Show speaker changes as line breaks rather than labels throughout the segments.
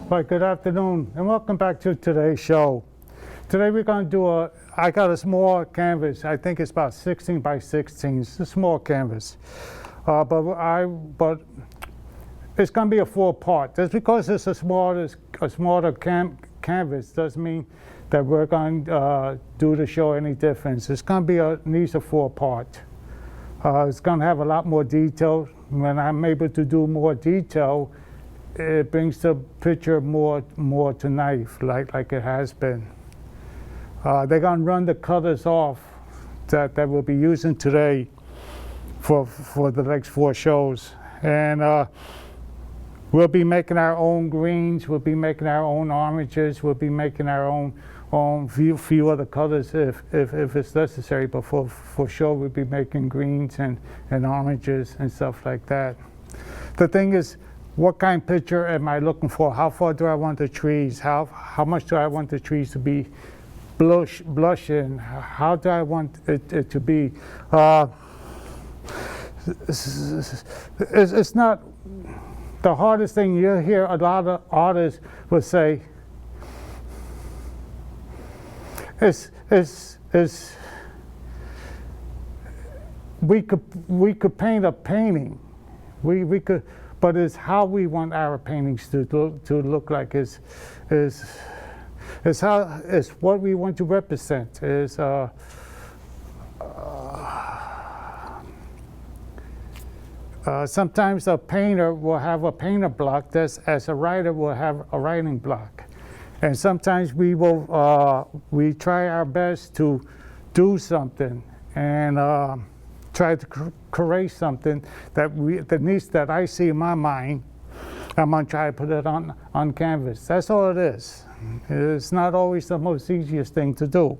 Right, good afternoon, and welcome back to today's show. Today we're going to do I got a small canvas. I think it's about 16 by 16. It's a small canvas. But it's going to be a 4-part. Just because it's a smaller canvas doesn't mean that we're going to do the show any difference. It's going to be needs a 4-part. It's going to have a lot more detail. When I'm able to do more detail, it brings the picture more to life, like it has been. They're going to run the colors off that we'll be using today for the next 4 shows. And we'll be making our own greens, we'll be making our own oranges, we'll be making our own few other colors if it's necessary, but for sure we'll be making greens and oranges and stuff like that. The thing is, what kind of picture am I looking for? How far do I want the trees? How much do I want the trees to be blushing? How do I want it to be? It's not the hardest thing. You hear a lot of artists will say, we could paint a painting. We could. But it's how we want our paintings to look like. Is what we want to represent. Sometimes a painter will have a painter block, as a writer will have a writing block, and sometimes we try our best to do something and try to create something that I see in my mind. I'm gonna try to put it on canvas. That's all it is. It's not always the most easiest thing to do.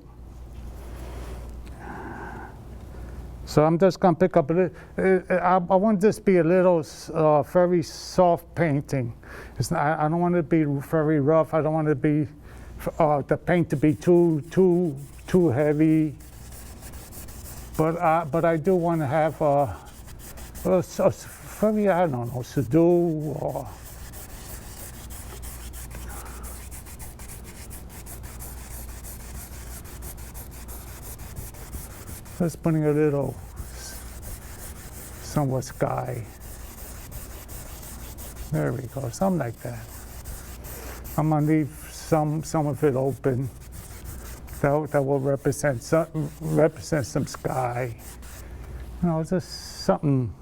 So I'm just gonna pick up a little. I want this to be a little very soft painting. I don't want it to be very rough. I don't want it to be the paint to be too heavy. But I do want to have a very, I don't know, subdued or just putting a little somewhat sky. There we go, something like that. I'm gonna leave some of it open. That will represent some sky. You know, just something.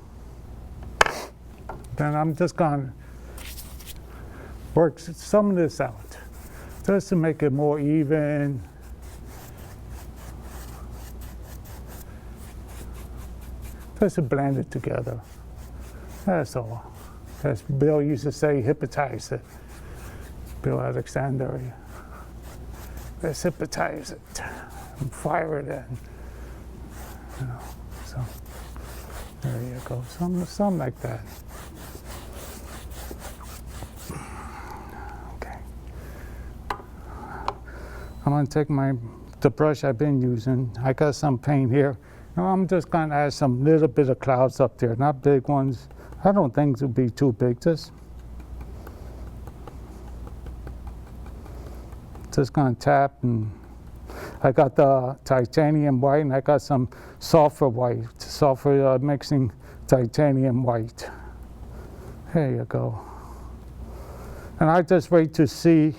Then I'm just gonna work some of this out, just to make it more even. Just to blend it together. That's all. As Bill used to say, hypnotize it. Bill Alexander. Let's hypnotize it and fire it in. You know, so there you go. Something like that. Okay. I'm gonna take the brush I've been using. I got some paint here. Now I'm just gonna add some little bit of clouds up there, not big ones. I don't think it'll be too big. Just gonna tap, and I got the titanium white, and I got some sulfur white, mixing titanium white. There you go. And I just wait to see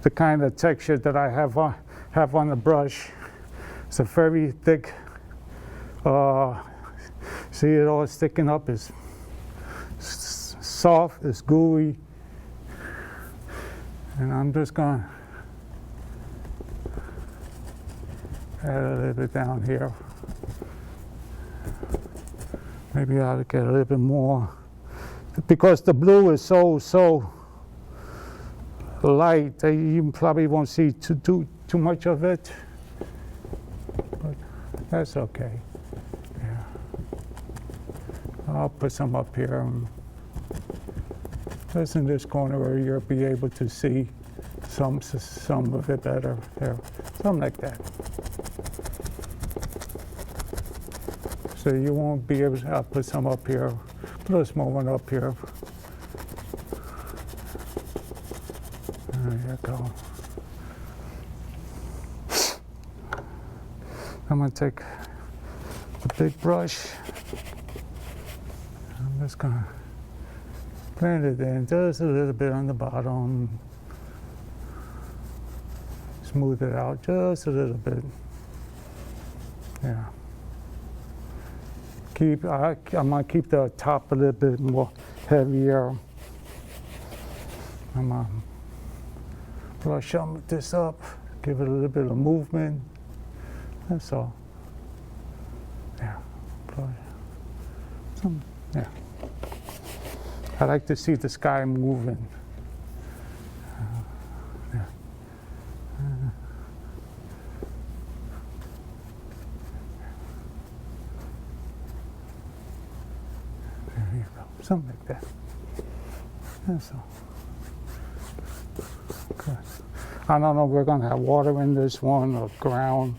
the kind of texture that I have on the brush. It's a very thick. See it all sticking up. It's soft. It's gooey. And I'm just gonna add a little bit down here. Maybe I'll get a little bit more, because the blue is so light that you probably won't see too much of it, but that's okay. Yeah. I'll put some up here, just in this corner where you'll be able to see some of it better. There, something like that. So you won't be able to. I'll put some up here, put a small one up here. There you go. I'm going to take the big brush. I'm just going to blend it in just a little bit on the bottom. Smooth it out just a little bit. Yeah. I'm going to keep the top a little bit more heavier. I'm going to brush this up, give it a little bit of movement. That's all. Yeah. Yeah. I like to see the sky moving. Yeah. There you go. Something like that. That's all. Good. I don't know if we're going to have water in this one or ground.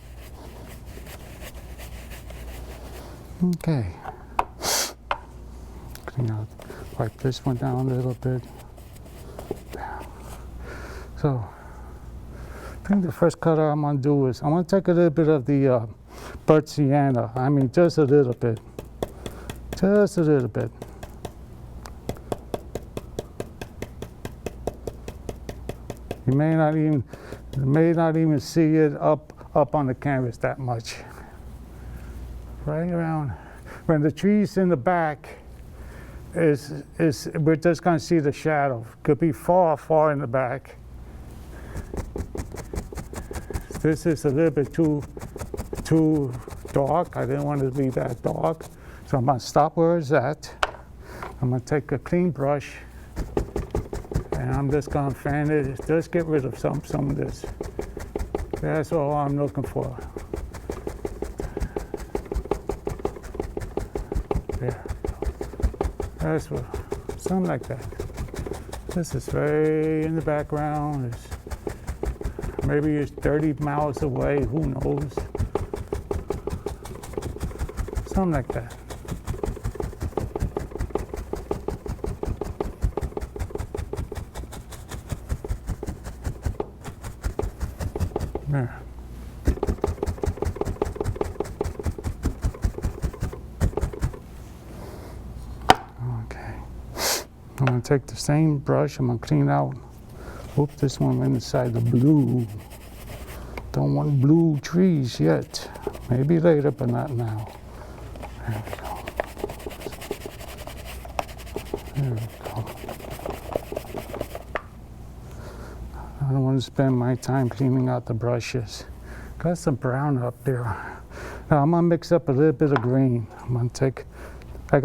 Okay. Clean out, wipe this one down a little bit. So, I think the first color I'm going to do is, I'm going to take a little bit of the burnt sienna. I mean, just a little bit. Just a little bit. You may not even see it up on the canvas that much. Right around, when the trees in the back we're just going to see the shadow. Could be far in the back. This is a little bit too dark. I didn't want it to be that dark. So I'm going to stop where it's at. I'm going to take a clean brush and I'm just going to fan it. Just get rid of some of this. That's all I'm looking for. Yeah, that's what, something like that. This is way in the background. Maybe it's 30 miles away, who knows? Something like that. There. I'm going to take the same brush, I'm going to clean out. Whoop, this one went inside the blue. Don't want blue trees yet. Maybe later, but not now. There we go. There we go. I don't want to spend my time cleaning out the brushes. Got some brown up there. Now I'm going to mix up a little bit of green. I'm going to take, I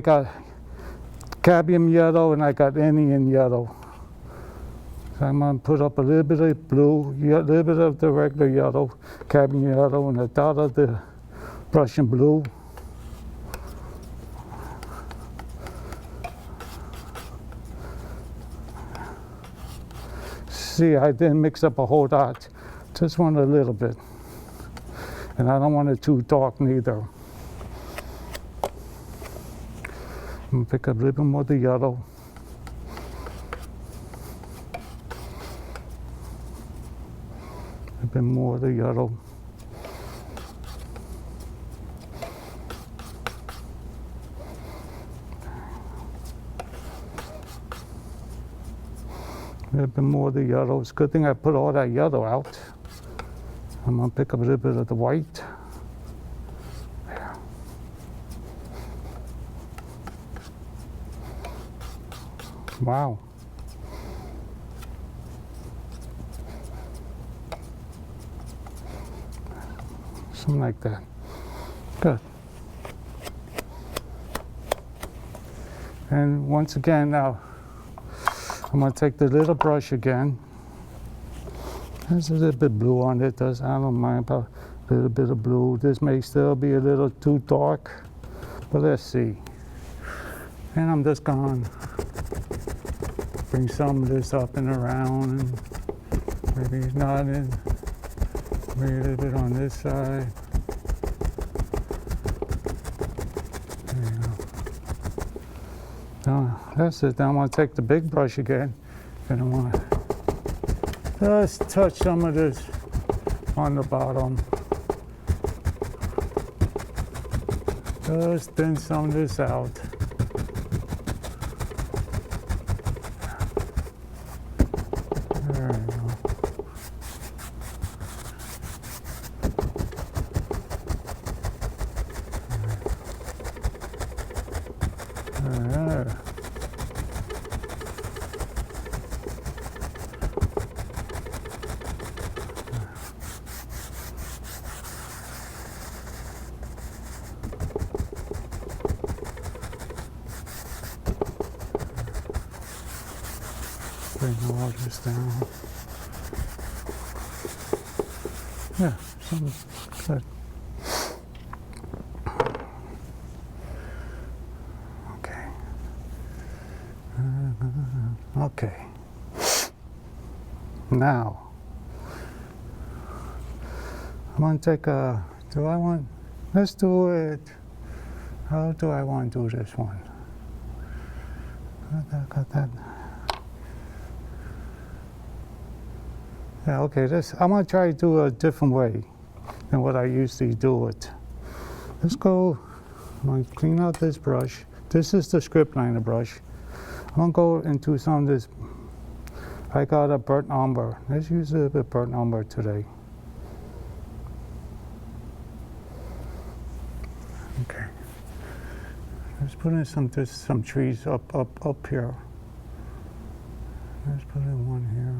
got cadmium yellow and I got Indian yellow. So I'm going to put up a little bit of blue, a little bit of the regular yellow, cadmium yellow, and a dot of the Prussian blue. See, I didn't mix up a whole lot, just want a little bit. And I don't want it too dark neither. I'm going to pick up a little bit more of the yellow. A bit more of the yellow. A little bit more of the yellow. It's a good thing I put all that yellow out. I'm going to pick up a little bit of the white. Wow. Something like that. Good. And once again now, I'm going to take the little brush again. There's a little bit blue on it. I don't mind about a little bit of blue. This may still be a little too dark, but let's see. And I'm just going to bring some of this up and around, and maybe not in, maybe a little bit on this side. There you go. Now, that's it. Now I'm going to take the big brush again, and I'm going to Just touch some of this on the bottom. Just thin some of this out. There we go. There. Bring all this down. Yeah, sounds good. Okay. Okay. Now, I'm going to take a, let's do it. How do I want to do this one? Got that. Yeah, okay, I'm going to try to do a different way than what I usually do it. Let's go, I'm going to clean out this brush. This is the script liner brush. I'm going to go into some of this, I got a burnt umber. Let's use a little bit burnt umber today. Okay. Let's put in some trees up here. Let's put in one here.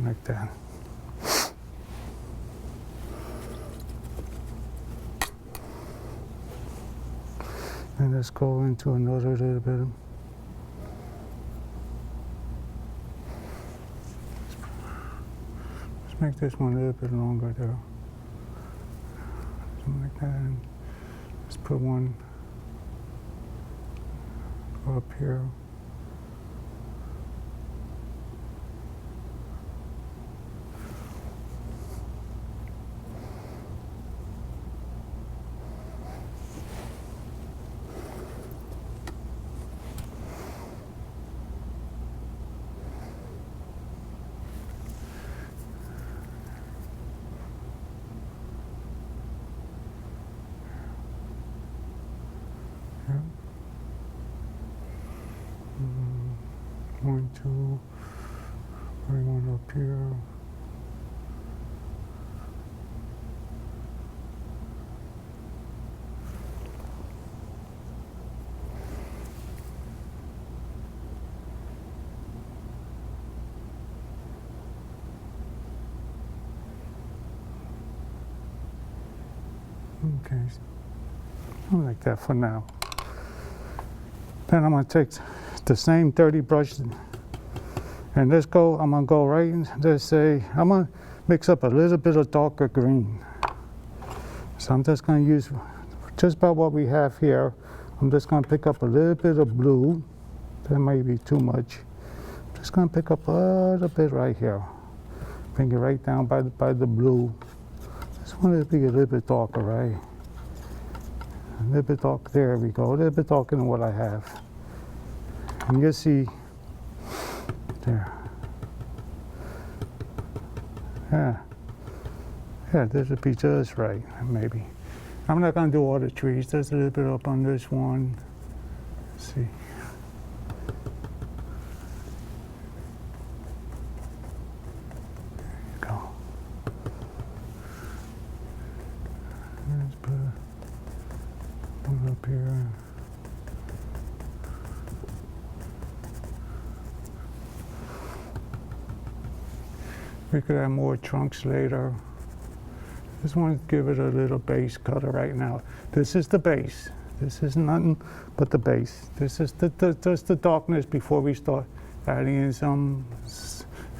Like that. And let's go into another little bit. Let's make this one a little bit longer there. Something like that. And let's put one up here. One, two, bring one up here. Okay, I like that for now. Then I'm going to take the same dirty brush and I'm going to go right in, let's say, I'm going to mix up a little bit of darker green. So I'm just going to use just about what we have here. I'm just going to pick up a little bit of blue. That may be too much. I'm just going to pick up a little bit right here. Bring it right down by the blue. Just want it to be a little bit darker, right? A little bit dark, there we go. A little bit darker than what I have. And you'll see there. Yeah, this would be just right, maybe. I'm not going to do all the trees. There's a little bit up on this one. Let's see. There you go. Let's put one up here. We could have more trunks later. Just want to give it a little base color right now. This is the base. This is nothing but the base. This is just the darkness before we start adding in some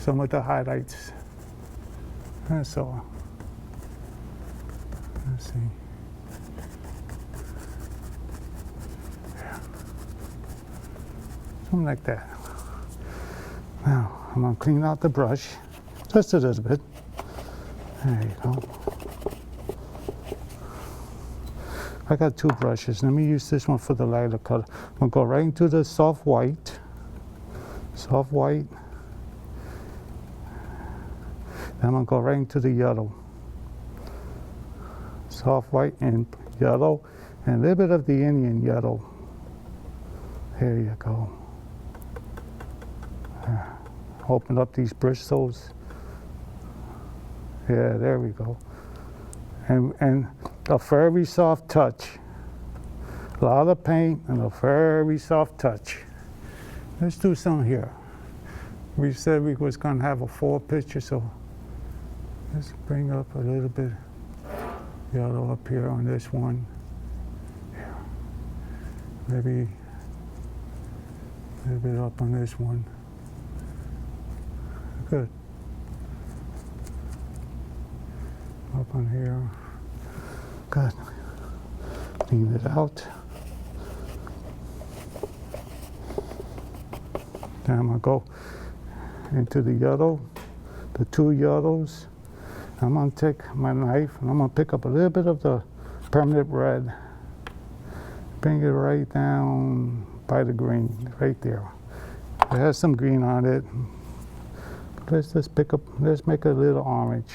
of the highlights. That's all. Let's see. Yeah. Something like that. Now, I'm gonna clean out the brush, just a little bit. There you go. I got two brushes. Let me use this one for the lighter color. I'm gonna go right into the soft white. Soft white. Then I'm gonna go right into the yellow. Soft white and yellow, and a little bit of the Indian yellow. There you go. Open up these bristles. Yeah, there we go. And a very soft touch. A lot of paint and a very soft touch. Let's do some here. We said we was gonna have a 4 picture, so let's bring up a little bit yellow up here on this one. Yeah. Maybe a little bit up on this one. Good. Up on here. Good. Clean it out. Then I'm gonna go into the yellow, the 2 yellows. I'm gonna take my knife and I'm gonna pick up a little bit of the permanent red. Bring it right down by the green, right there. It has some green on it. Let's just pick up, let's make it a little orange.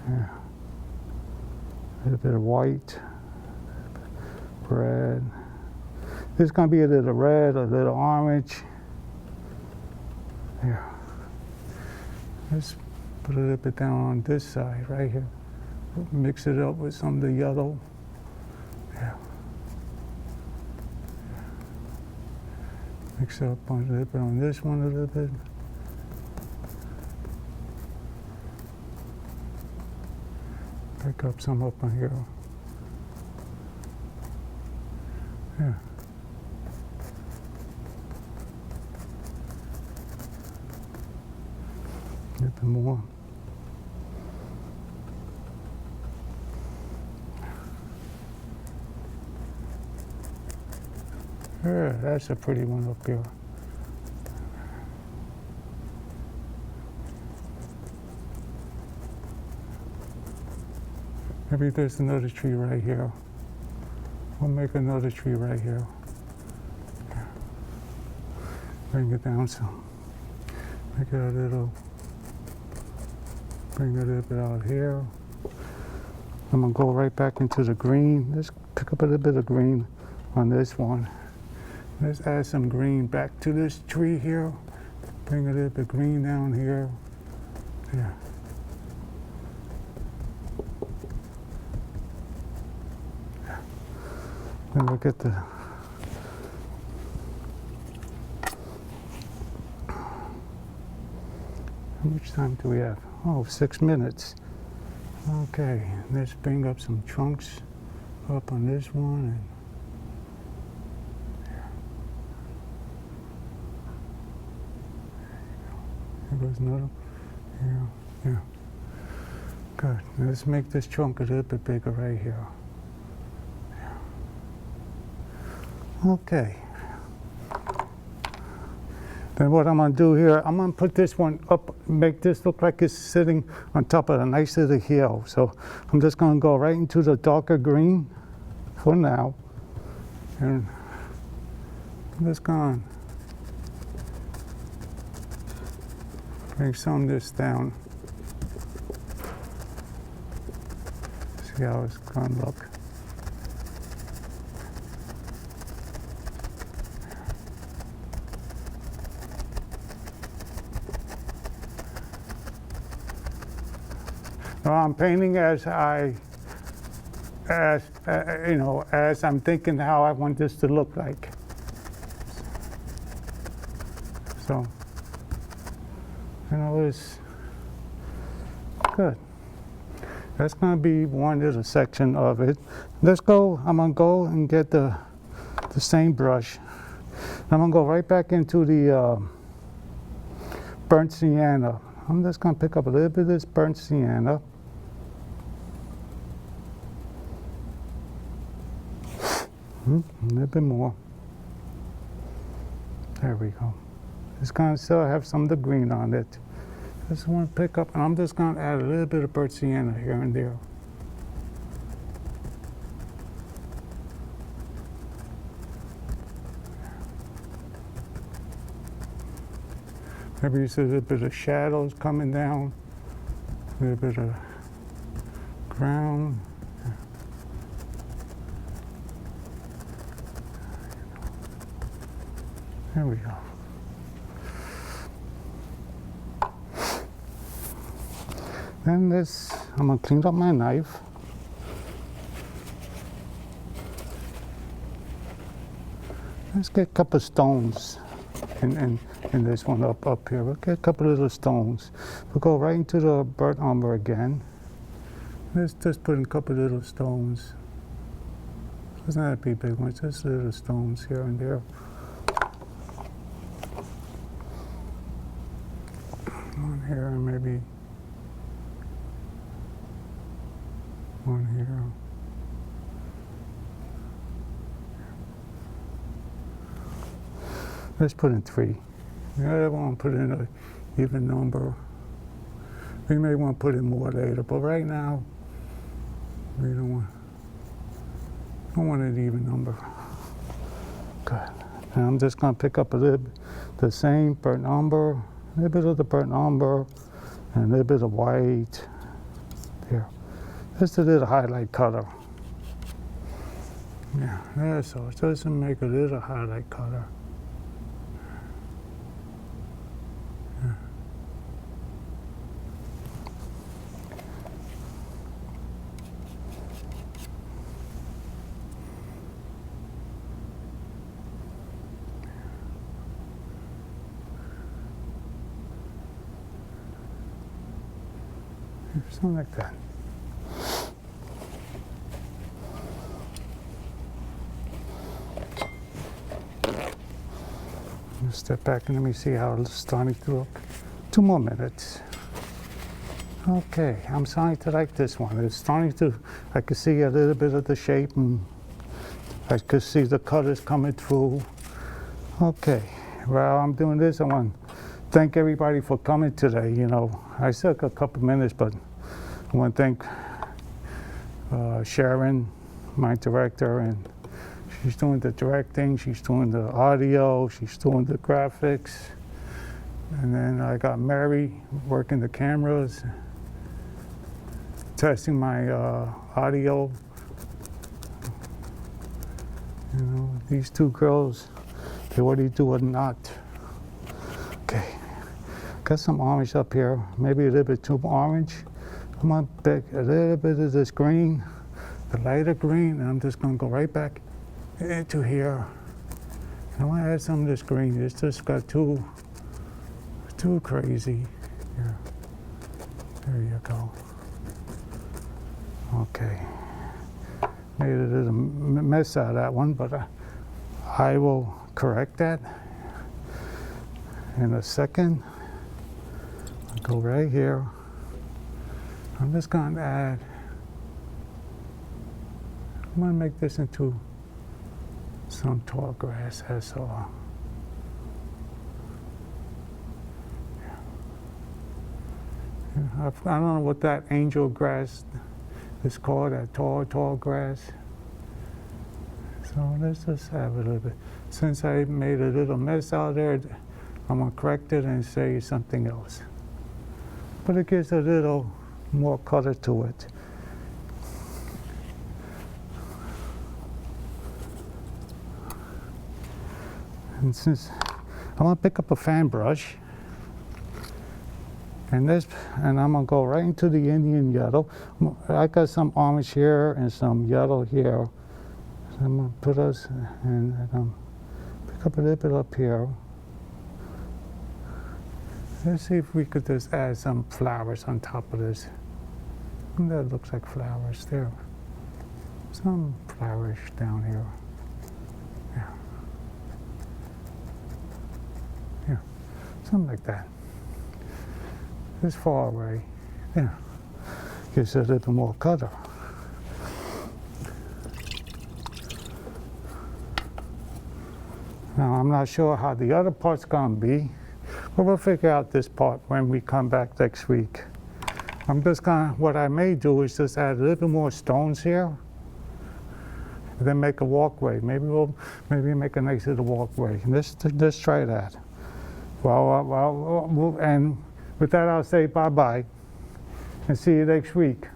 Yeah. A little bit of white, red. There's gonna be a little red, a little orange. Yeah. Let's put a little bit down on this side, right here. Mix it up with some of the yellow. Yeah. Mix it up a little bit on this one a little bit. Pick up some up on here. Yeah. A little bit more. Yeah, that's a pretty one up here. Maybe there's another tree right here. We'll make another tree right here. Bring it down some. Make it a little, bring it a little bit out here. I'm gonna go right back into the green. Let's pick up a little bit of green on this one. Let's add some green back to this tree here. Bring a little bit of green down here. Yeah. Then we'll get the how much time do we have? Oh, 6 minutes. Okay, let's bring up some trunks up on this one. And there goes another. Yeah. Good. Let's make this trunk a little bit bigger right here. Okay. Then what I'm going to do here, I'm going to put this one up, make this look like it's sitting on top of a nice little hill. So I'm just going to go right into the darker green for now. And I'm just going to bring some of this down. See how it's going to look. I'm painting as as I'm thinking how I want this to look like. So, it's good. That's going to be one little section of it. Let's go. I'm going to go and get the same brush. I'm going to go right back into the burnt sienna. I'm just going to pick up a little bit of this burnt sienna. A little bit more. There we go. It's gonna still have some of the green on it. Just want to pick up, and I'm just gonna add a little bit of burnt sienna here and there. Maybe you see a little bit of shadows coming down, a little bit of ground. There we go. Then this, I'm gonna clean up my knife. Let's get a couple of stones in this one up here. We'll get a couple of little stones. We'll go right into the burnt umber again. Let's just put in a couple of little stones. Doesn't have to be big ones, just little stones here and there. One here and maybe one here. Let's put in 3. I want to put in an even number. We may want to put in more later, but right now we don't want an even number. Good. And I'm just going to pick up a little bit the same burnt umber, a little bit of the burnt umber, and a little bit of white. There. Just a little highlight color. Yeah, that's all. Just to make a little highlight color. Yeah. Something like that. Step back and let me see how it's starting to look. 2 more minutes. Okay, I'm starting to like this one. It's starting to, I can see a little bit of the shape and I can see the colors coming through. Okay, while I'm doing this, I want to thank everybody for coming today. You know, I took a couple minutes, but I want to thank Sharon, my director, and she's doing the directing, she's doing the audio, she's doing the graphics. And then I got Mary working the cameras, testing my audio. You know, these 2 girls, they already do a knot. Okay, got some orange up here, maybe a little bit too orange. I'm gonna pick a little bit of this green, the lighter green, and I'm just gonna go right back into here. I want to add some of this green. It's just got too crazy. Here. There you go. Okay. Made a little mess out of that one, but I will correct that in a second. I'll go right here. I'm just going to add, I'm going to make this into some tall grass, that's all. I don't know what that angel grass is called, that tall grass. So let's just have a little bit. Since I made a little mess out there, I'm going to correct it and say something else. But it gives a little more color to it. And since I'm gonna pick up a fan brush, and I'm gonna go right into the Indian yellow. I got some orange here and some yellow here. So I'm gonna put us and pick up a little bit up here. Let's see if we could just add some flowers on top of this. And that looks like flowers there. Some flowers down here. Yeah. Yeah. Something like that. This far away. Yeah. Gives it a little more color. Now I'm not sure how the other part's gonna be. But we'll figure out this part when we come back next week. I'm just gonna, what I may do is just add a little bit more stones here, then make a walkway. Maybe make a nice little walkway. Let's try that. And with that, I'll say bye-bye and see you next week.